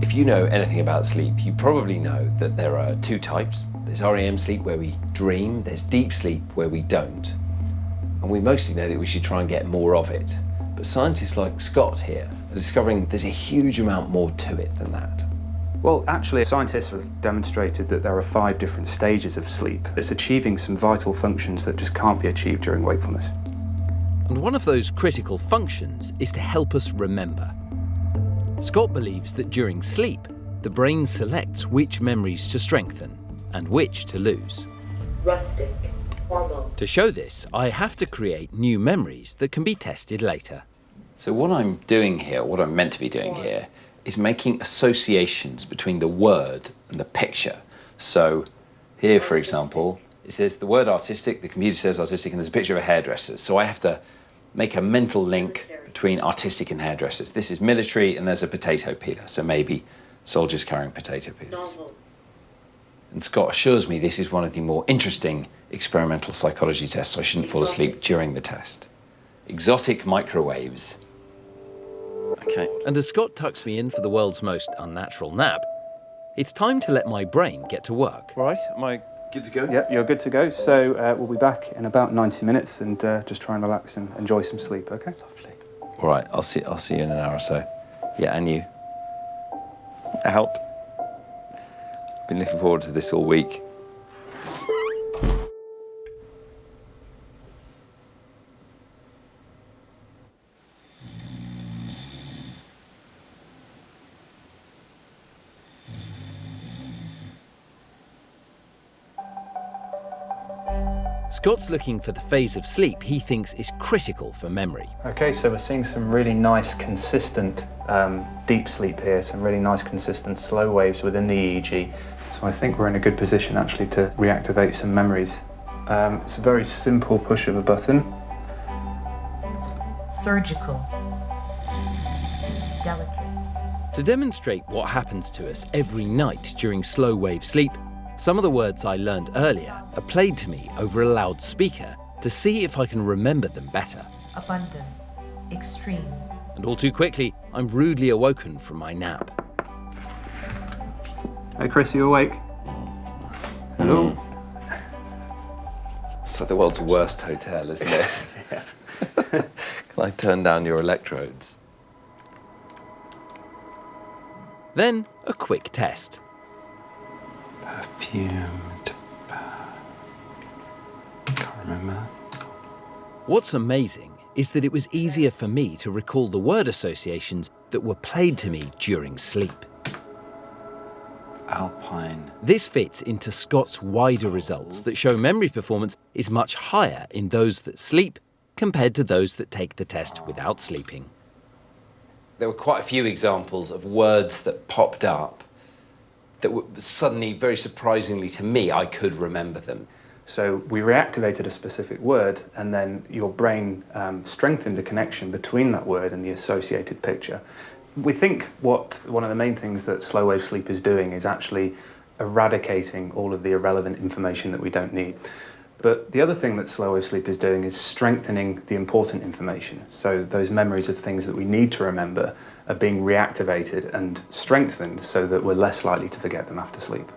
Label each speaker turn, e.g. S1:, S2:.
S1: If you know anything about sleep, you probably know that there are two types. There's REM sleep, where we dream. There's deep sleep, where we don't. And we mostly know that we should try and get more of it. But scientists like Scott here are discovering there's a huge amount more to it than that.
S2: Well, actually, scientists have demonstrated that there are 5 different stages of sleep. It's achieving some vital functions that just can't be achieved during wakefulness.
S3: And one of those critical functions is to help us remember. Scott believes that during sleep, the brain selects which memories to strengthen and which to lose.
S4: Rustic, hormone.
S3: To show this, I have to create new memories that can be tested later.
S1: So what I'm doing here, what I'm meant to be doing here, is making associations between the word and the picture. So here, for example, it says the word artistic, the computer says artistic, and there's a picture of a hairdresser. So I have to make a mental link between artistic and hairdressers. This is military, and there's a potato peeler. So maybe soldiers carrying potato peelers. And Scott assures me this is one of the more interesting experimental psychology tests, so I shouldn't fall asleep during the test. Exotic microwaves. Okay.
S3: And as Scott tucks me in for the world's most unnatural nap, it's time to let my brain get to work.
S1: Right, am I good to go?
S2: Yep, you're good to go. So we'll be back in about 90 minutes and just try and relax and enjoy some sleep, okay?
S1: Lovely. All right, I'll see you in an hour or so. Yeah, and you. Out. Been looking forward to this all week.
S3: Scott's looking for the phase of sleep he thinks is critical for memory.
S2: Okay, so we're seeing some really nice, consistent deep sleep here, some really nice, consistent slow waves within the EEG. So I think we're in a good position actually to reactivate some memories. It's a very simple push of a button.
S4: Surgical. Delicate.
S3: To demonstrate what happens to us every night during slow wave sleep, some of the words I learned earlier are played to me over a loudspeaker to see if I can remember them better.
S4: Abundant. Extreme.
S3: And all too quickly, I'm rudely awoken from my nap.
S2: Hey Chris, you awake? Hello?
S1: It's like the world's worst hotel, isn't it?
S2: Yeah.
S1: Can I turn down your electrodes?
S3: Then, a quick test.
S1: Perfumed. Can't remember.
S3: What's amazing is that it was easier for me to recall the word associations that were played to me during sleep.
S1: Alpine.
S3: This fits into Scott's wider results that show memory performance is much higher in those that sleep compared to those that take the test without sleeping.
S1: There were quite a few examples of words that popped up that were suddenly, very surprisingly to me, I could remember them.
S2: So we reactivated a specific word, and then your brain strengthened a connection between that word and the associated picture. We think one of the main things that slow wave sleep is doing is actually eradicating all of the irrelevant information that we don't need. But the other thing that slow wave sleep is doing is strengthening the important information. So those memories of things that we need to remember are being reactivated and strengthened so that we're less likely to forget them after sleep.